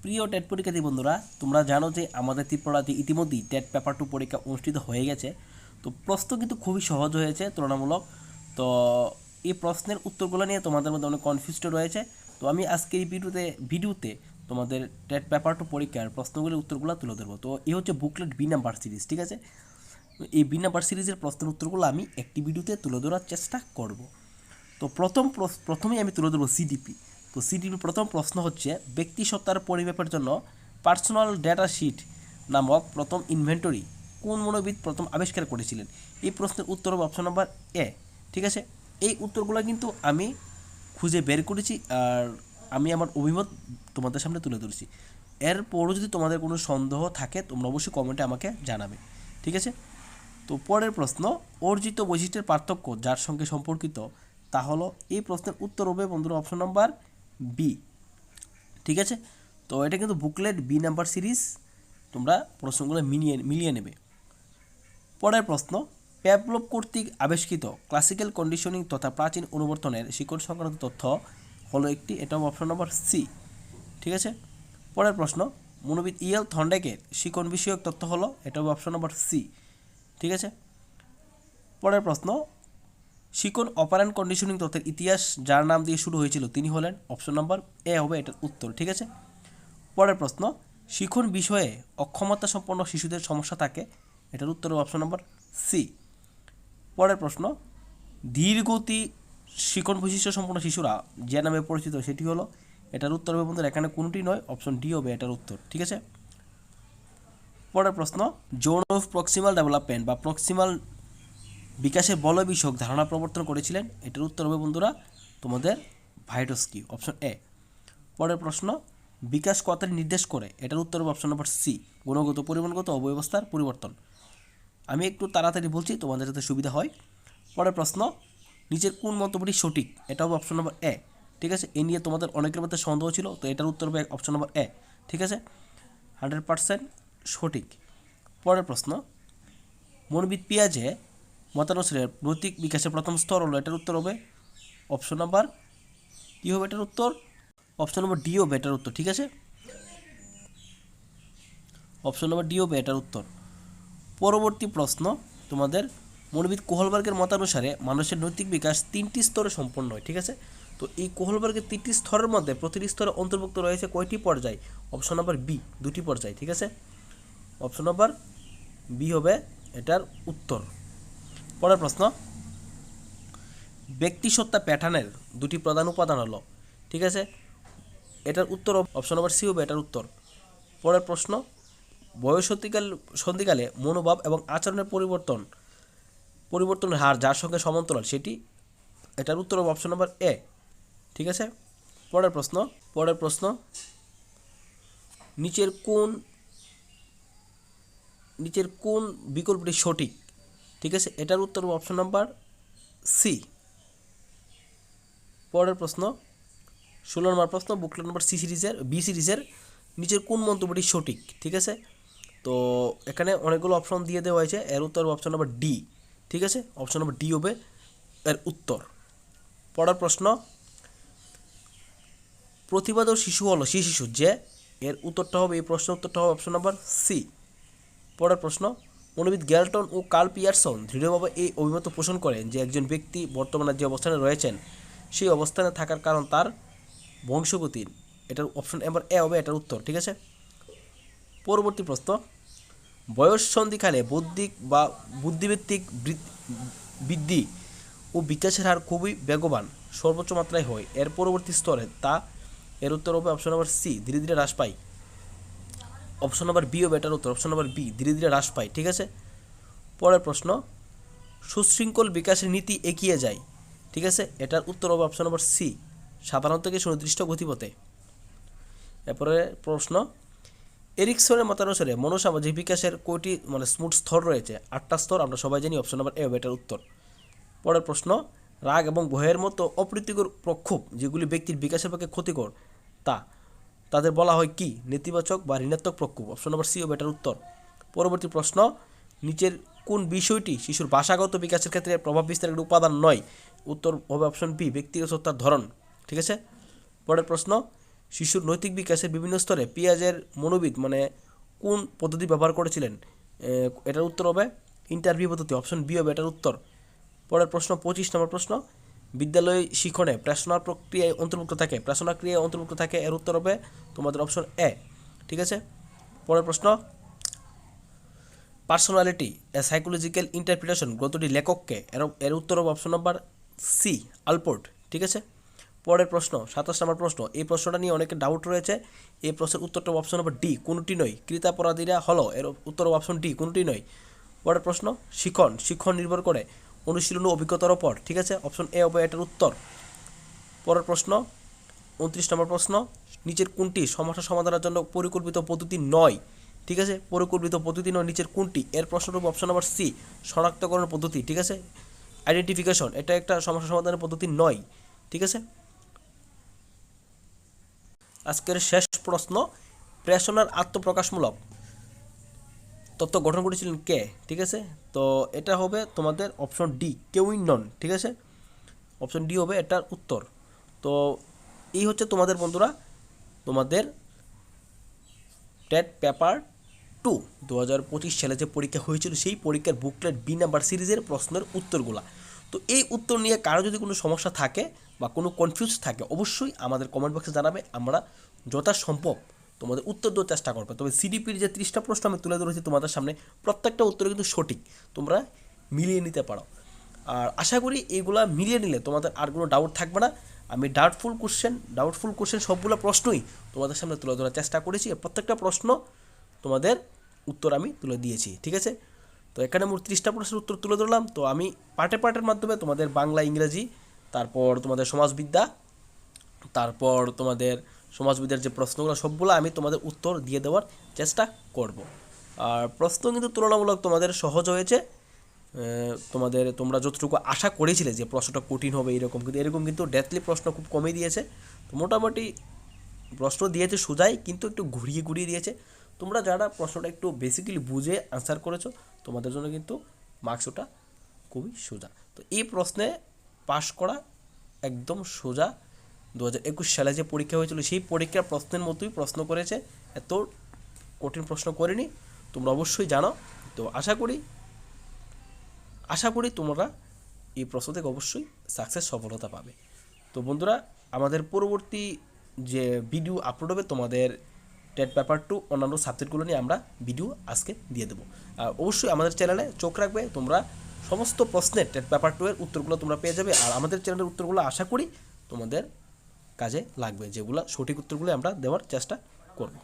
প্রিয় টেট পরীক্ষার্থী বন্ধুরা, তোমরা জানো যে আমাদের ত্রিপুরাতে ইতিমধ্যেই টেট পেপার 2 পরীক্ষা অনুষ্ঠিত হয়ে গেছে। তো প্রশ্ন কিন্তু খুবই সহজ হয়েছে তুলনামূলক। তো এই প্রশ্নের উত্তরগুলো নিয়ে তোমাদের মধ্যে অনেক কনফিউজড রয়েছে। তো আমি আজকের এই ভিডিওতে তোমাদের টেট পেপার 2 পরীক্ষার প্রশ্নগুলির উত্তরগুলো তুলে ধরবো। তো এই হচ্ছে বুকলেট বি নাম্বার সিরিজ, ঠিক আছে। এই বি নাম্বার সিরিজের প্রশ্নের উত্তরগুলো আমি একটি ভিডিওতে তুলে ধরার চেষ্টা করব। তো প্রথমেই আমি তুলে ধরবো সিডিপি। তো সিডিপির প্রথম প্রশ্ন হচ্ছে, ব্যক্তি সত্তার পরিমাপের জন্য পার্সোনাল ডেটা শিট নামক প্রথম ইনভেন্টরি কোন মনোবিদ প্রথম আবিষ্কার করেছিলেন? এই প্রশ্নের উত্তর হবে অপশন নাম্বার এ, ঠিক আছে। এই উত্তরগুলো কিন্তু আমি খুঁজে বের করেছি, আর আমি আমার অভিমত তোমাদের সামনে তুলে ধরেছি। এরপরও যদি তোমাদের কোনো সন্দেহ থাকে তোমরা অবশ্যই কমেন্টে আমাকে জানাবে, ঠিক আছে। তো পরের প্রশ্ন, অর্জিত বৈশিষ্ট্যের পার্থক্য যার সঙ্গে সম্পর্কিত তা হলো, এই প্রশ্নের উত্তর হবে বন্ধুরা অপশন নাম্বার বি, ঠিক আছে। তো এটা কিন্তু বুকলেট বি নাম্বার সিরিজ, তোমরা প্রশ্নগুলো মিলিয়ে নেবে। পরের প্রশ্ন, প্যাভলভ কর্তৃক আবিষ্কৃত ক্লাসিক্যাল কন্ডিশনিং তথা প্রাচীন অনুবর্তনের শিকড় সংক্রান্ত তথ্য হলো একটি, এটা অপশন নাম্বার সি, ঠিক আছে। পরের প্রশ্ন, মনোবিদ ইএল থর্নডাইকের শিকড় বিষয়ক তথ্য হলো, এটা হবে অপশন নাম্বার সি, ঠিক আছে। পরের প্রশ্ন, শিকন অপারেন্ট কন্ডিশনিং তথ্যের ইতিহাস যার নাম দিয়ে শুরু হয়েছিল তিনি হলেন, অপশন নাম্বার এ হবে এটার উত্তর, ঠিক আছে। পরের প্রশ্ন, শিখন বিষয়ে অক্ষমতা সম্পন্ন শিশুদের সমস্যা থাকে, এটার উত্তর হবে অপশন নাম্বার সি। পরের প্রশ্ন, ধীরগতি শিখন বৈশিষ্ট্য সম্পন্ন শিশুরা যে নামে পরিচিত সেটি হলো, এটার উত্তর হবে বন্ধুরা এখানে কোনটি নয়, অপশন ডি হবে এটার উত্তর, ঠিক আছে। পরের প্রশ্ন, জোন অফ প্রক্সিমাল ডেভেলপমেন্ট বা প্রক্সিমাল বিকাশের বলয় বিষয়ক ধারণা প্রবর্তন করেছিলেন, এটার উত্তর হবে বন্ধুরা তোমাদের ভাইটস্কি, অপশন এ। পরের প্রশ্ন, বিকাশ কথাটি নির্দেশ করে, এটার উত্তর হবে অপশন নাম্বার সি, গুণগত পরিমাণগত অবস্থার পরিবর্তন। আমি একটু তাড়াতাড়ি বলছি তোমাদের যাতে সুবিধা হয়। পরের প্রশ্ন, নিচের কোন মন্তব্যটি সঠিক, এটা হবে অপশন নাম্বার এ, ঠিক আছে। এ নিয়ে তোমাদের অনেকের মধ্যে সন্দেহ ছিল, তো এটার উত্তর হবে অপশন নাম্বার এ, ঠিক আছে, 100% সঠিক। পরের প্রশ্ন, মনোবিদ পিয়াজে মতানুসারে নৈতিক বিকাশের প্রথম স্তর হলো, এটার উত্তর হবে অপশন নাম্বার কী হবে এটার উত্তর, অপশন নাম্বার ডি হবে এটার উত্তর, ঠিক আছে। অপশন নাম্বার ডি হবে এটার উত্তর। পরবর্তী প্রশ্ন তোমাদের, মনোবিদ কোহলবার্গের মতানুসারে মানুষের নৈতিক বিকাশ 3টি স্তরে সম্পন্ন হয়, ঠিক আছে। তো এই কোহলবার্গের 3টি স্তরের মধ্যে প্রতিটি স্তরে অন্তর্ভুক্ত রয়েছে কয়টি পর্যায়? অপশন নাম্বার বি, 2টি পর্যায়, ঠিক আছে। অপশন নাম্বার বি হবে এটার উত্তর। পরের প্রশ্ন, ব্যক্তিসত্তা প্যাটার্নের 2টি প্রধান উপাদান হলো, ঠিক আছে, এটার উত্তর অপশন নাম্বার সি হবে এটার উত্তর। পরের প্রশ্ন, সন্ধিকালে মনোভাব এবং আচরণের পরিবর্তনের হার যার সঙ্গে সমান্তরাল সেটি, এটার উত্তর হবে অপশন নাম্বার এ, ঠিক আছে। পরের প্রশ্ন, নিচের কোন বিকল্পটি সঠিক, ঠিক আছে, এটার উত্তর হবে অপশন নাম্বার সি। পরের প্রশ্ন, 16 নম্বর প্রশ্ন, বুকলেট নম্বর বি সিরিজের নিচের কোন মন্তব্যটি সঠিক, ঠিক আছে। তো এখানে অনেকগুলো অপশন দিয়ে দেওয়া হয়েছে, এর উত্তর হবে অপশন নাম্বার ডি, ঠিক আছে, অপশন নাম্বার ডি হবে এর উত্তর। পরের প্রশ্ন, প্রতিবাদক শিশু হলো সেই শিশু যে, এর উত্তরটা হবে, এই প্রশ্নের উত্তরটা হবে অপশন নাম্বার সি। পরের প্রশ্ন, মনোবিদ গ্যালটন ও কার্ল পিয়ারসন দৃঢ়ভাবে এই অভিমত পোষণ করেন যে একজন ব্যক্তি বর্তমানে যে অবস্থানে রয়েছেন সেই অবস্থানে থাকার কারণ তার বংশগতি, এটার অপশন নাম্বার এ হবে এটার উত্তর, ঠিক আছে। পরবর্তী প্রশ্ন, বয়স সন্ধিকালে বৌদ্ধিক বা বুদ্ধিভিত্তিক বৃদ্ধি ও বিকাশের হার খুবই বেগবান সর্বোচ্চ মাত্রায় হয়, এর পরবর্তী স্তরে তা, এর উত্তর হবে অপশন নাম্বার সি, ধীরে ধীরে হ্রাস পায়, অপশন নাম্বার বি হবে এটার উত্তর, অপশন নাম্বার বি, ধীরে ধীরে হ্রাস পায়, ঠিক আছে। পরের প্রশ্ন, সুশৃঙ্খল বিকাশের নীতি এগিয়ে যায়, ঠিক আছে, এটার উত্তর হবে অপশন নাম্বার সি, সাধারণত কি সুনির্দিষ্ট গতিপথে। এরপরে প্রশ্ন, এরিকসনের মতানুসারে মনোসামাজিক বিকাশের কয়টি স্মুথ স্তর রয়েছে? 8টা স্তর, আমরা সবাই জানি, অপশন নাম্বার এ হবে এটার উত্তর। পরের প্রশ্ন, রাগ এবং ভয়ের মতো অপ্রীতিকর প্রক্ষোভ যেগুলি ব্যক্তির বিকাশের পক্ষে ক্ষতিকর তাদের বলা হয় কি? নেতিবাচক বা ঋণাত্মক প্রক্ষোভ, অপশন নাম্বার সি হবে এটার উত্তর। পরবর্তী প্রশ্ন, নিচের কোন বিষয়টি শিশুর ভাষাগত বিকাশের ক্ষেত্রে প্রভাব বিস্তারের উপাদান নয়? উত্তর হবে অপশন বি, ব্যক্তিগত সত্তার ধরন, ঠিক আছে। পরের প্রশ্ন, শিশুর নৈতিক বিকাশের বিভিন্ন স্তরে পিয়াজের মনোবিদ মানে কোন পদ্ধতি ব্যবহার করেছিলেন? এটার উত্তর হবে ইন্টারভিউ পদ্ধতি, অপশন বি হবে এটার উত্তর। পরের প্রশ্ন 25 নম্বর প্রশ্ন, বিদ্যালয় শিক্ষণে প্রেষণার প্রক্রিয়ায় অন্তর্ভুক্ত থাকে, প্রেষণা ক্রিয়ায় অন্তর্ভুক্ত থাকে, এর উত্তর হবে তোমাদের অপশন এ। ঠিক আছে, পরের প্রশ্ন, পার্সোনালিটি এ সাইকোলজিক্যাল ইন্টারপ্রিটেশন গ্রন্থটি লেখককে, এর উত্তর হবে অপশন নাম্বার সি, আলপোর্ট। ঠিক আছে, পরের প্রশ্ন 27 নম্বর প্রশ্ন, এই প্রশ্নটা নিয়ে অনেকের ডাউট রয়েছে, এই প্রশ্নের উত্তরটা অপশন নম্বর ডি, কোনটি নয়, কৃতাপরাধীরা হলো, এর উত্তর অপশন ডি, কোনটি নয়। পরের প্রশ্ন, শিক্ষণ নির্ভর করে অনুশীলন ও অভিজ্ঞতার ওপর। ঠিক আছে, অপশন এ হবে এটার উত্তর। পরের প্রশ্ন 29 নম্বর প্রশ্ন, নিচের কোনটি সমস্যা সমাধানের জন্য পরিকল্পিত পদ্ধতি নয়? ঠিক আছে, পরিকল্পিত পদ্ধতি নয় নিচের কোনটি? এর প্রশ্নটা হবে অপশন নাম্বার সি, শনাক্তকরণ পদ্ধতি। ঠিক আছে, আইডেন্টিফিকেশন, এটা একটা সমস্যা সমাধানের পদ্ধতি নয়। ঠিক আছে, আজকের শেষ প্রশ্ন, প্রেষণার আত্মপ্রকাশমূলক তত্ত্ব গঠন করেছিলেন কে? ঠিক আছে, তো এটা হবে তোমাদের অপশন ডি, কেউই নন। ঠিক আছে, অপশন ডি হবে এটার উত্তর। তো এই হচ্ছে তোমাদের বন্ধুরা তোমাদের টেট পেপার 2 2025 সালে যে পরীক্ষা হয়েছিল সেই পরীক্ষার বুকলেট বি নাম্বার সিরিজের প্রশ্নের উত্তরগুলা। তো এই উত্তর নিয়ে কারো যদি কোনো সমস্যা থাকে বা কোনো কনফিউজ থাকে অবশ্যই আমাদের কমেন্ট বক্সে জানাবে, আমরা যথাসম্ভব তোমাদের উত্তর দেওয়ার চেষ্টা করবে। তবে সিডিপির যে 30টা প্রশ্ন আমি তুলে ধরেছি তোমাদের সামনে, প্রত্যেকটা উত্তর কিন্তু সঠিক, তোমরা মিলিয়ে নিতে পারো। আর আশা করি এইগুলা মিলিয়ে নিলে তোমাদের আর কোনো ডাউট থাকবে না। আমি ডাউটফুল কোশ্চেন সবগুলো প্রশ্নই তোমাদের সামনে তুলে ধরার চেষ্টা করেছি, প্রত্যেকটা প্রশ্ন তোমাদের উত্তর আমি তুলে দিয়েছি। ঠিক আছে, তো এখানে মোট 30টা প্রশ্নের উত্তর তুলে ধরলাম। তো আমি পার্টের মাধ্যমে তোমাদের বাংলা, ইংরেজি, তারপর তোমাদের সমাজবিদ্যা, তারপর তোমাদের সমাজবিদ্যার যে প্রশ্নগুলো সবগুলো আমি তোমাদের উত্তর দিয়ে দেওয়ার চেষ্টা করব। আর প্রশ্ন কিন্তু তুলনামূলক তোমাদের সহজ হয়েছে, তোমরা যতটুকু আশা করেছিলে যে প্রশ্নটা কঠিন হবে এরকম কিন্তু ডেথলি প্রশ্ন খুব কমই দিয়েছে। তো মোটামুটি প্রশ্ন দিয়েছে সোজাই, কিন্তু একটু ঘুরিয়ে দিয়েছে। তোমরা যারা প্রশ্নটা একটু বেসিক্যালি বুঝে আনসার করেছো তোমাদের জন্য কিন্তু মার্কস ওটা খুবই সোজা। তো এই প্রশ্নে পাশ করা একদম সোজা। 2021 সালে যে পরীক্ষা হয়েছিল সেই পরীক্ষার প্রশ্নের মতোই প্রশ্ন করেছে, এত কঠিন প্রশ্ন করেনি, তোমরা অবশ্যই জানো। তো আশা করি তোমরা এই প্রশ্ন থেকে অবশ্যই সফলতা পাবে। তো বন্ধুরা, আমাদের পরবর্তী যে ভিডিও আপলোড হবে তোমাদের টেট পেপার 2 অন্যান্য সাবজেক্টগুলো নিয়ে আমরা ভিডিও আজকে দিয়ে দেবো। আর অবশ্যই আমাদের চ্যানেলে চোখ রাখবে, তোমরা সমস্ত প্রশ্নের টেট পেপার 2 এর উত্তরগুলো তোমরা পেয়ে যাবে। আর আমাদের চ্যানেলের উত্তরগুলো আশা করি তোমাদের কাজে লাগবে, যেগুলো সঠিক উত্তরগুলো আমরা দেওয়ার চেষ্টা করব।